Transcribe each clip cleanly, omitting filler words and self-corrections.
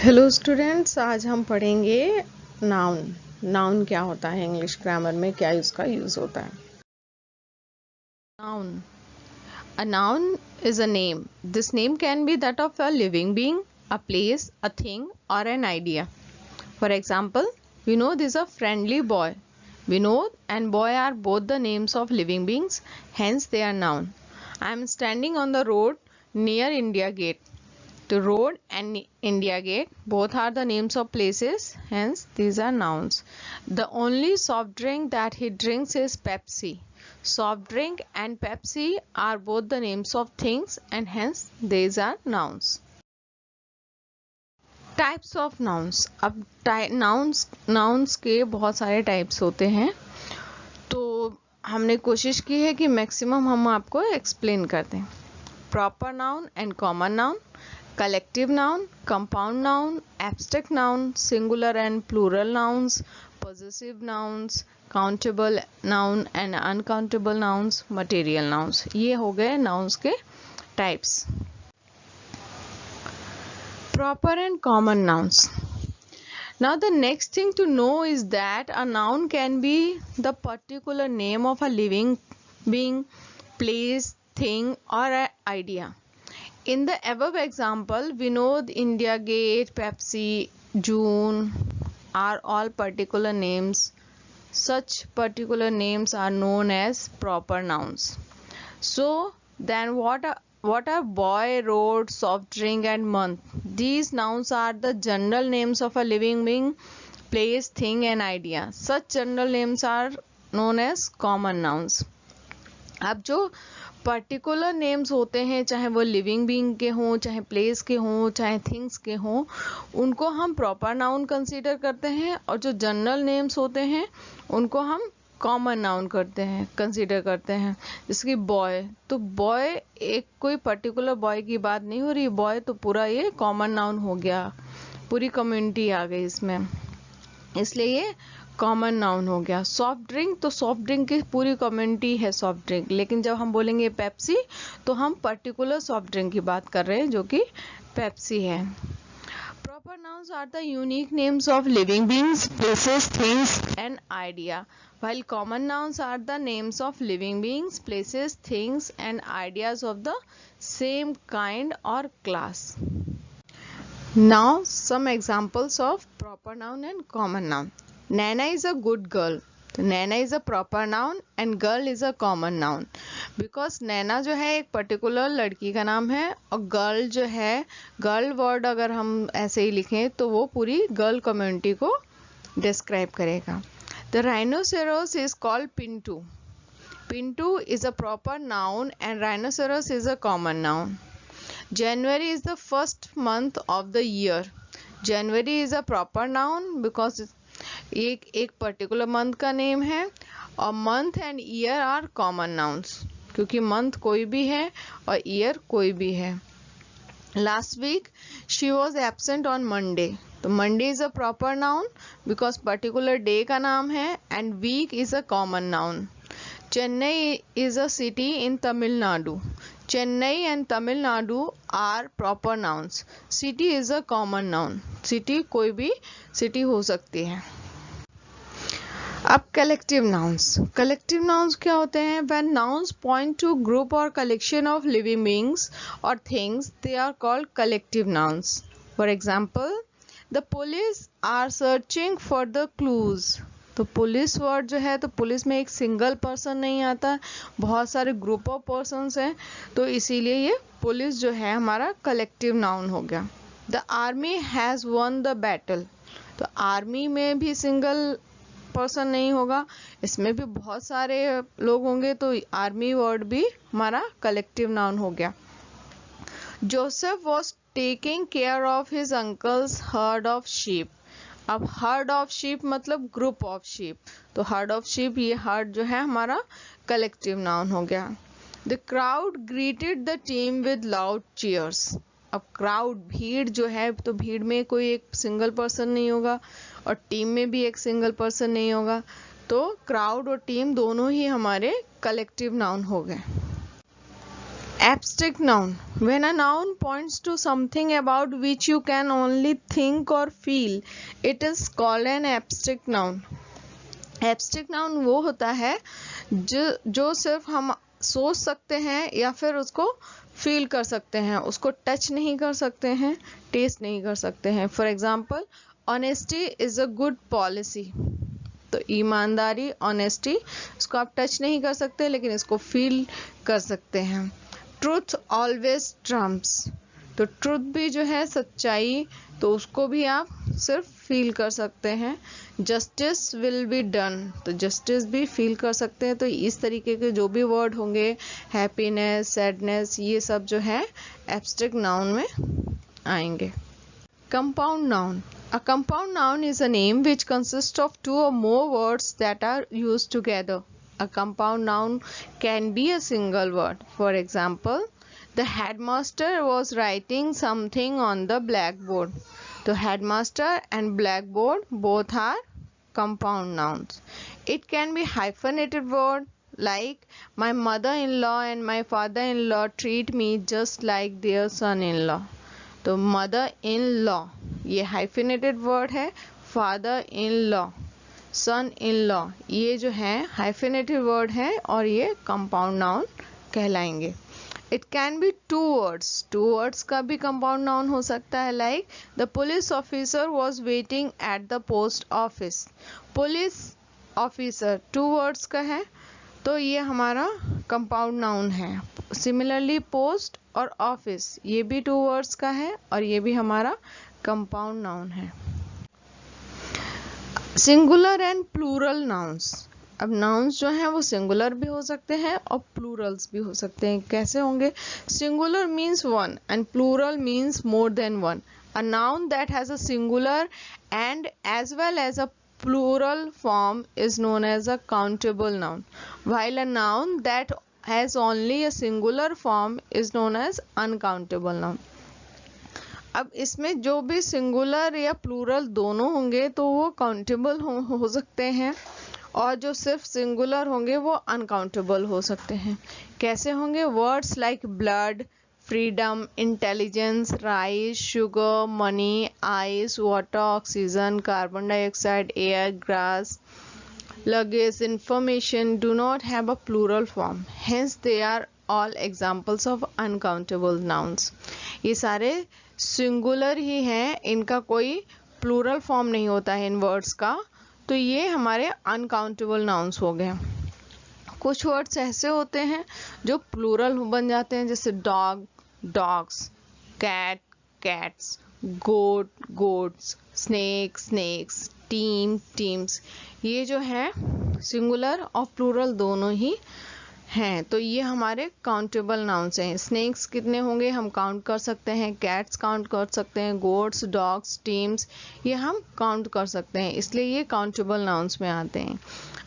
Hello students, आज हम पढ़ेंगे नाउन। नाउन क्या होता है, इंग्लिश ग्रामर में क्या उसका यूज होता है। Noun, a noun is a name. This name can be that of a living being, a place, a thing, or an idea. For example, Vinod is a friendly boy. Vinod and boy are both the names of living beings, hence they are noun. I am standing on the road near India Gate. The road and India Gate both are the names of places, hence these are nouns. The only soft drink that he drinks is Pepsi. Soft drink and Pepsi are both the names of things and hence these are nouns. Types of nouns. अब nouns के बहुत सारे types होते हैं, तो हमने कोशिश की है कि मैक्सिमम हम आपको एक्सप्लेन कर दें. Proper noun and common noun, collective noun, compound noun, abstract noun, singular and plural nouns, possessive nouns, countable noun and uncountable nouns, material nouns. ये हो गए nouns के types. Proper and common nouns. Now the next thing to know is that a noun can be the particular name of a living being, place, thing or an idea. In the above example, Vinod, India Gate, Pepsi, June are all particular names. Such particular names are known as proper nouns. So then what are boy, road, soft drink and month? These nouns are the general names of a living being, place, thing and idea. Such general names are known as common nouns. अब जो particular names होते हैं, चाहे वो living being के हों, चाहे place के हों, चाहे थिंग्स के हों, उनको हम प्रॉपर नाउन कंसीडर करते हैं, और जो जनरल नेम्स होते हैं उनको हम कॉमन नाउन कंसीडर करते हैं. जैसे कि बॉय, तो बॉय एक कोई पर्टिकुलर बॉय की बात नहीं हो रही, बॉय तो पूरा ये कॉमन नाउन हो गया, पूरी कम्युनिटी आ गई इसमें, इसलिए ये कॉमन नाउन हो गया. सॉफ्ट ड्रिंक, तो सॉफ्ट ड्रिंक की पूरी कम्युनिटी है सॉफ्ट ड्रिंक, लेकिन जब हम बोलेंगे पेप्सी तो हम पर्टिकुलर सॉफ्ट ड्रिंक की बात कर रहे हैं जो कि पेप्सी है. Proper nouns are the unique names of living beings, places, things and idea, while common nouns are the names of living beings, places, things and ideas of the same kind or class. Now some examples of proper noun and common noun. Nana is a good girl. तो Naina is a proper noun and girl is a common noun, because Naina जो है एक particular लड़की का नाम है, और girl जो है, गर्ल वर्ड अगर हम ऐसे ही लिखें तो वो पूरी गर्ल कम्युनिटी को डिस्क्राइब करेगा. The rhinoceros is called Pintu. Pintu is a proper noun and rhinoceros is a common noun. January is the first month of the year. January is a proper noun because एक particular month का name है, और month and year are common nouns, क्योंकि month कोई भी है और year कोई भी है. Last week she was absent on Monday. तो Monday is a proper noun because particular day का नाम है, and week is a common noun. Chennai is a city in Tamil Nadu. Chennai and Tamil Nadu are proper nouns. City is a common noun. City कोई भी city हो सकती है. अब collective nouns. Collective nouns क्या होते हैं? When nouns point to group or collection of living beings or things, they are called collective nouns. For example, the police are searching for the clues. तो police word जो है, तो police में एक single person नहीं आता, बहुत सारे ग्रुप ऑफ पर्सन्स हैं, तो इसीलिए ये पुलिस जो है हमारा कलेक्टिव नाउन हो गया. The army has one the battle. तो आर्मी में भी सिंगल पर्सन नहीं होगा, इसमें भी बहुत सारे लोग होंगे, तो आर्मी वर्ड भी हमारा कलेक्टिव नाउन हो गया. Joseph was taking care of his uncles herd of sheep. अब हर्ड ऑफ शीप मतलब ग्रुप ऑफ शीप, तो हर्ड ऑफ शीप, ये हर्ड जो है हमारा कलेक्टिव नाउन हो गया. The crowd greeted the team with loud cheers. अब क्राउड, भीड़ जो है, तो भीड़ में कोई एक सिंगल पर्सन नहीं होगा और टीम में भी एक सिंगल पर्सन नहीं होगा, तो क्राउड और टीम दोनों ही हमारे कलेक्टिव नाउन हो गए. Abstract noun. When a noun points to something about which you can only think or feel, it is called an abstract noun. Abstract noun वो होता है जो सिर्फ हम सोच सकते हैं या फिर उसको फील कर सकते हैं, उसको टच नहीं कर सकते हैं, टेस्ट नहीं कर सकते हैं. For example, honesty is a good policy. तो ईमानदारी, ऑनेस्टी, इसको आप टच नहीं कर सकते लेकिन इसको फील कर सकते हैं. Truth always Trump's. तो ट्रूथ भी जो है सच्चाई, तो उसको भी आप सिर्फ फील कर सकते हैं. Justice will be done. तो जस्टिस भी फील कर सकते हैं. तो इस तरीके के जो भी वर्ड होंगे, हैप्पीनेस, सैडनेस, ये सब जो है एब्स्ट्रैक्ट नाउन में आएंगे. Compound noun. A compound noun is a name which consists of two or more words that are used together. A compound noun can be a single word. For example, the headmaster was writing something on the blackboard. So headmaster and blackboard both are compound nouns. It can be hyphenated word like my mother-in-law and my father-in-law treat me just like their son-in-law. तो mother in law ये hyphenated word है. Father in law, son in law, ये जो है hyphenated word है और ये compound noun कहलाएंगे. It can be two words. Two words का भी कंपाउंड नाउन हो सकता है. Like the police officer was waiting at the post office. Police officer two words का है, तो ये हमारा कंपाउंड नाउन है. सिमिलरली पोस्ट और ऑफिस ये भी टू वर्ड्स का है और ये भी हमारा कंपाउंड नाउन है. Singular and plural nouns. अब नाउन्स जो हैं वो सिंगुलर भी हो सकते हैं और प्लूरल्स भी हो सकते हैं. कैसे होंगे? Singular means one and plural means more than one. A noun that has a singular and as well as a plural form is known as a countable noun, while a noun that has only a singular form is known as uncountable noun. अब इसमें जो भी singular या plural दोनों होंगे तो वो countable हो सकते हैं, और जो सिर्फ सिंगुलर होंगे वो अनकाउंटेबल हो सकते हैं. कैसे होंगे? Words like blood, freedom, intelligence, rice, sugar, money, ice, water, oxygen, carbon dioxide, air, grass, luggage, information do not have a plural form. Hence, they are all examples of uncountable nouns. ये सारे singular ही हैं, इनका कोई plural form नहीं होता है इन words का, तो ये हमारे अनकाउंटेबल नाउन्स हो गए. कुछ वर्ड्स ऐसे होते हैं जो प्लूरल बन जाते हैं, जैसे dog, dogs, cat, cats, goat, goats, snake, snakes, team, teams. ये जो है सिंगुलर और प्लूरल दोनों ही हैं, तो ये हमारे काउंटेबल नाउन्स हैं. स्नेक्स कितने होंगे हम काउंट कर सकते हैं, कैट्स काउंट कर सकते हैं, गोट्स, डॉग्स, टीम्स ये हम काउंट कर सकते हैं, इसलिए ये काउंटेबल नाउन्स में आते हैं.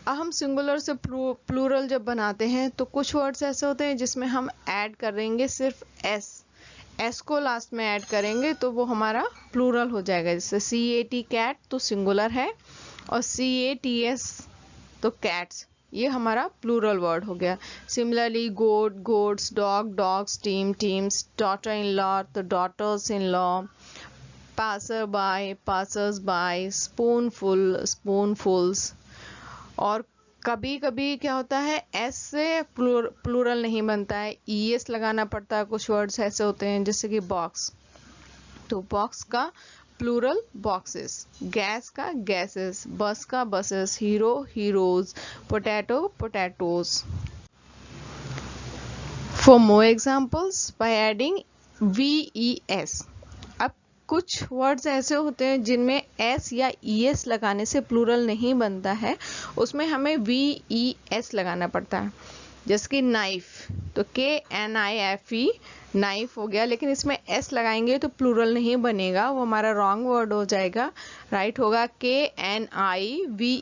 अब हम सिंगुलर से प्लूरल जब बनाते हैं तो कुछ वर्ड्स ऐसे होते हैं जिसमें हम ऐड करेंगे सिर्फ एस को लास्ट में ऐड करेंगे तो वो हमारा प्लूरल हो जाएगा. जैसे CAT कैट तो सिंगुलर है, और CATS तो कैट्स, ये हमारा प्लूरल वर्ड हो गया. Similarly goat, goats, dog, dogs, team, teams, daughter in law तो daughters in law, passer by, passers by, spoonful, spoonfuls. और कभी कभी क्या होता है एस से प्लूरल नहीं बनता है, ES लगाना पड़ता है. कुछ वर्ड्स ऐसे होते हैं जैसे कि बॉक्स, तो बॉक्स का प्लूरल बॉक्सेस, गैस का गैसेस, बस का buses, hero heroes, potato potatoes. For more examples by adding VES. अब कुछ वर्ड्स ऐसे होते हैं जिनमें S या ES लगाने से प्लूरल नहीं बनता है, उसमें हमें VES लगाना पड़ता है. जैसे कि नाइफ, तो KNIFE नाइफ हो गया, लेकिन इसमें S लगाएंगे तो प्लूरल नहीं बनेगा, वो हमारा रॉन्ग वर्ड हो जाएगा. राइट होगा KNIVES.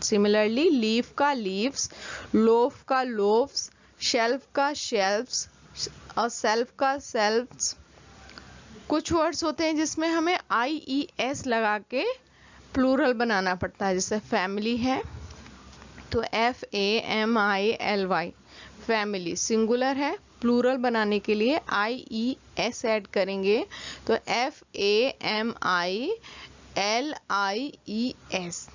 सिमिलरली लीफ का लीव्स, लोफ का लोव्स, शेल्फ का शेल्फ्स और सेल्फ का सेल्फ्स. कुछ वर्ड्स होते हैं जिसमें हमें IES लगा के प्लूरल बनाना पड़ता है. जैसे फैमिली है तो FAMILY, फैमिली सिंगुलर है, प्लूरल बनाने के लिए IES ऐड करेंगे तो FAMILIES।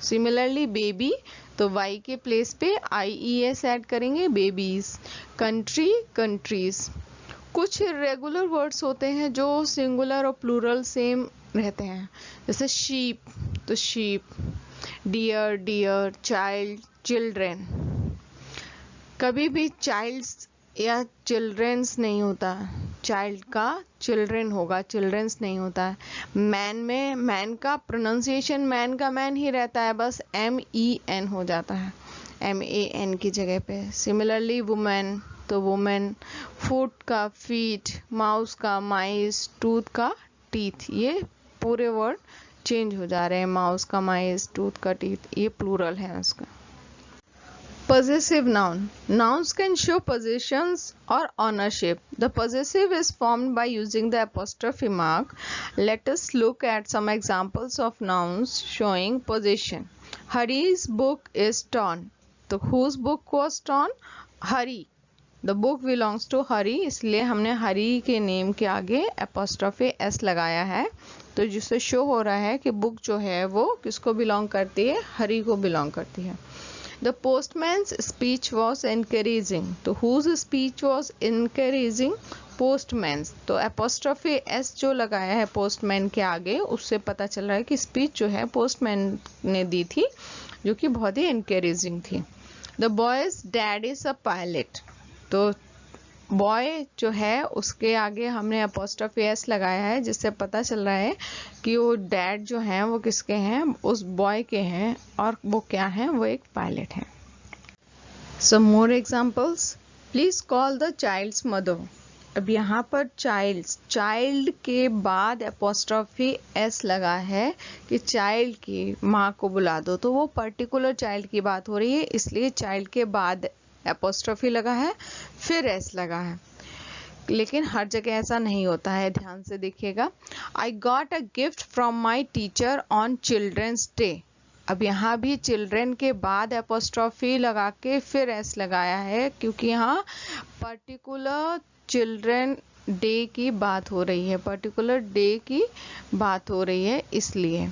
सिमिलरली बेबी तो Y के प्लेस पे IES ऐड करेंगे, बेबीज। Country, countries. कुछ इरेगुलर वर्ड्स होते हैं जो सिंगुलर और प्लूरल सेम रहते हैं, जैसे शीप तो sheep, deer, deer, child, children. कभी भी चाइल्ड्स या चिल्ड्रेंस नहीं होता, चाइल्ड का चिल्ड्रेन होगा, चिल्ड्रेंस नहीं होता है। मैन में मैन का प्रोनाउंसिएशन मैन का मैन ही रहता है, बस MEN हो जाता है MAN की जगह पे। सिमिलरली वुमेन तो वुमेन, फुट का फीट, माउस का माइस, टूथ का टीथ। ये पूरे वर्ड चेंज हो जा रहे हैं, माउस का माइस, टूथ का टीथ, ये प्लूरल है उसका। Possessive noun. Nouns can show possessions or ownership. The possessive is formed by using the apostrophe mark. Let us look at some examples of nouns showing possession. Hari's book is torn. तो whose book was torn? Hari. The book belongs to Hari, इसलिए हमने हरी के name के आगे apostrophe S लगाया है, तो जिससे शो हो रहा है कि बुक जो है वो किसको बिलोंग करती है, हरी को बिलोंग करती है। The postman's speech was encouraging. तो whose speech was encouraging? Postman's। तो apostrophe S जो लगाया है postman के आगे, उससे पता चल रहा है कि स्पीच जो है postman ने दी थी, जो कि बहुत ही encouraging थी। The boy's dad is a pilot। तो बॉय जो है उसके आगे हमने apostrophe S लगाया है, जिससे पता चल रहा है कि वो डैड जो हैं वो किसके हैं, उस बॉय के हैं, और वो क्या हैं, वो एक पायलट हैं। Some more examples. Please call the child's mother। अब यहाँ पर चाइल्ड के बाद apostrophe S लगा है कि चाइल्ड की माँ को बुला दो, तो वो पर्टिकुलर चाइल्ड की बात हो रही है, इसलिए चाइल्ड के बाद apostrophe लगा है, फिर S लगा है। लेकिन हर जगह ऐसा नहीं होता है, ध्यान से देखिएगा। I got a gift from my teacher on Children's Day। अब यहाँ भी चिल्ड्रेन के बाद apostrophe लगा के फिर S लगाया है, क्योंकि यहाँ पर्टिकुलर चिल्ड्रेन डे की बात हो रही है, पर्टिकुलर डे की बात हो रही है, इसलिए।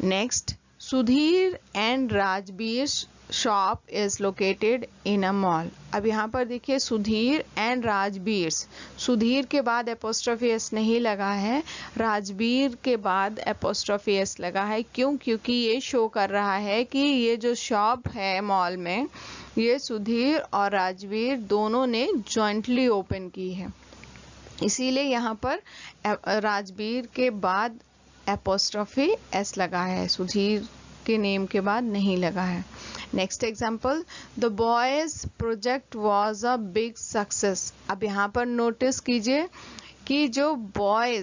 Next, Sudhir and Rajbir shop is located in a mall. अब यहाँ पर देखिए सुधीर एंड राजबीर, सुधीर के बाद apostrophe S नहीं लगा है, राजबीर के बाद apostrophe S लगा है। क्यों? क्योंकि ये शो कर रहा है कि ये जो शॉप है मॉल में, ये सुधीर और राजबीर दोनों ने जॉइंटली ओपन की है, इसीलिए यहाँ पर राजबीर के बाद apostrophe S लगा है, सुधीर के नेम के बाद नहीं लगा है। Next example, the boys project was a big success. अब यहाँ पर नोटिस कीजिए कि जो बॉय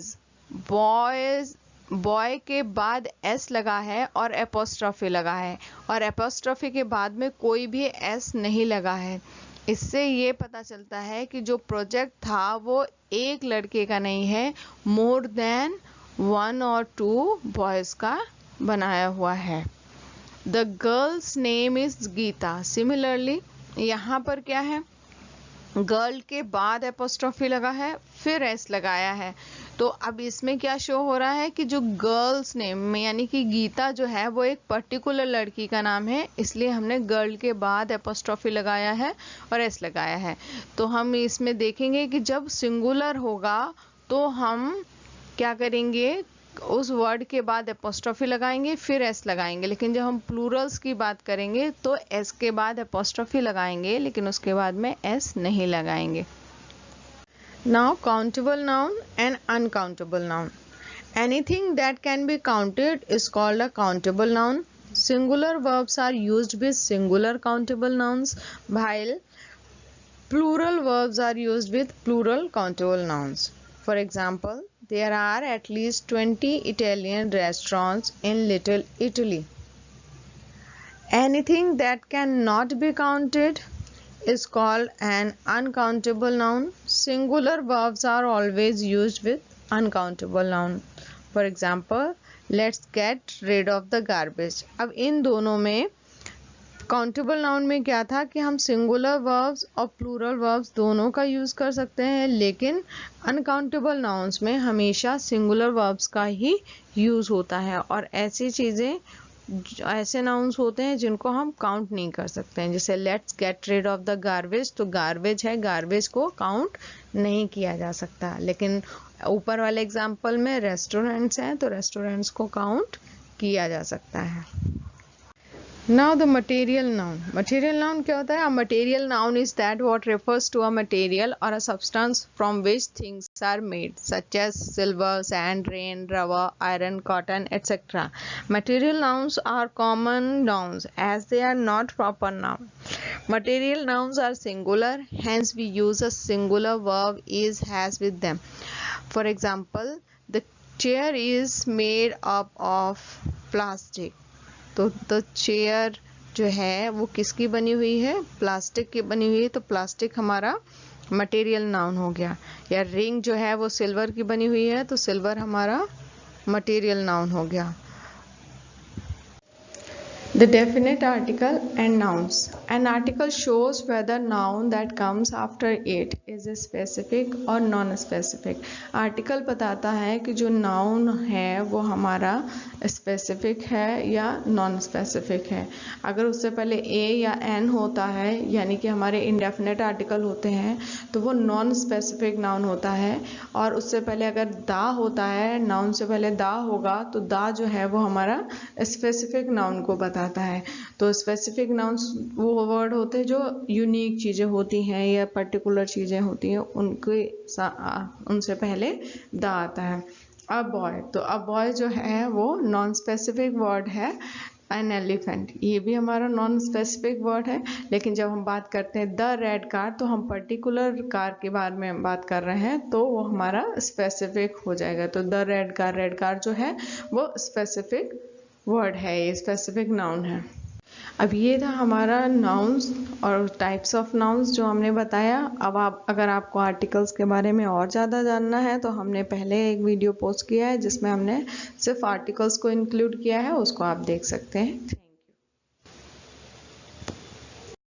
के बाद S लगा है और apostrophe लगा है, और apostrophe के बाद में कोई भी S नहीं लगा है। इससे ये पता चलता है कि जो प्रोजेक्ट था वो एक लड़के का नहीं है, मोर देन 1 और 2 बॉयज का बनाया हुआ है। The girl's name is Gita. Similarly यहाँ पर क्या है, गर्ल के बाद apostrophe लगा है, फिर S लगाया है, तो अब इसमें क्या शो हो रहा है कि जो गर्ल्स नेम यानी कि गीता जो है वो एक पर्टिकुलर लड़की का नाम है, इसलिए हमने गर्ल के बाद apostrophe लगाया है और S लगाया है। तो हम इसमें देखेंगे कि जब सिंगुलर होगा तो हम क्या करेंगे, उस वर्ड के बाद apostrophe लगाएंगे, फिर S लगाएंगे, लेकिन जब हम प्लूरल्स की बात करेंगे तो S के बाद apostrophe लगाएंगे, लेकिन उसके बाद में S नहीं लगाएंगे। Now countable noun and uncountable noun. Anything that can be counted is called a countable noun. Singular verbs are used with singular countable nouns, while plural verbs are used with plural countable nouns. For example, there are at least 20 Italian restaurants in Little Italy. Anything that cannot be counted is called an uncountable noun. Singular verbs are always used with uncountable noun. For example, let's get rid of the garbage. अब इन दोनों में countable noun में क्या था कि हम singular verbs और plural verbs दोनों का यूज़ कर सकते हैं, लेकिन अनकाउंटेबल नाउन्स में हमेशा सिंगुलर वर्ब्स का ही यूज़ होता है और ऐसी चीज़ें ऐसे नाउन्स होते हैं जिनको हम काउंट नहीं कर सकते हैं। जैसे let's get rid of the garbage, तो गार्बेज है, गार्बेज को काउंट नहीं किया जा सकता। लेकिन ऊपर वाले एग्जाम्पल में रेस्टोरेंट्स हैं तो रेस्टोरेंट्स को काउंट किया जा सकता है। Now the material noun. Material noun क्या होता है? A material noun is that what refers to a material or a substance from which things are made, such as silver, sand, rain, rubber, iron, cotton, etc. Material nouns are common nouns as they are not proper noun. Material nouns are singular, hence we use a singular verb is, has with them. For example, the chair is made up of plastic. तो the chair जो है वो किसकी बनी हुई है? Plastic की बनी हुई है, तो प्लास्टिक हमारा मटेरियल नाउन हो गया। या रिंग जो है वो सिल्वर की बनी हुई है तो सिल्वर हमारा मटेरियल नाउन हो गया। The definite article and nouns. An article shows whether noun that comes after it is specific or non-specific. Article बताता है कि जो नाउन है वो हमारा स्पेसिफिक है या नॉन स्पेसिफिक है। अगर उससे पहले ए या एन होता है यानी कि हमारे इंडेफिनेट आर्टिकल होते हैं तो वो नॉन स्पेसिफिक नाउन होता है, और उससे पहले अगर दा होता है, नाउन से पहले दा होगा तो दा जो है वो हमारा स्पेसिफिक नाउन को बताता है। तो स्पेसिफिक नाउन्स वो वर्ड होते हैं जो यूनिक चीज़ें होती हैं या पर्टिकुलर चीज़ें होती हैं, उनसे पहले द आता है। अ बॉय, तो अ बॉय जो है वो नॉन स्पेसिफिक वर्ड है। एन एलिफेंट, ये भी हमारा नॉन स्पेसिफिक वर्ड है, लेकिन जब हम बात करते हैं द रेड कार तो हम पर्टिकुलर कार के बारे में बात कर रहे हैं तो वो हमारा स्पेसिफिक हो जाएगा। तो द रेड कार जो है वो स्पेसिफिक वर्ड है, ये स्पेसिफिक नाउन है। अब ये था हमारा नाउन्स और टाइप्स ऑफ नाउन्स जो हमने बताया। अब अगर आपको आर्टिकल्स के बारे में और ज़्यादा जानना है तो हमने पहले एक वीडियो पोस्ट किया है जिसमें हमने सिर्फ आर्टिकल्स को इंक्लूड किया है, उसको आप देख सकते हैं।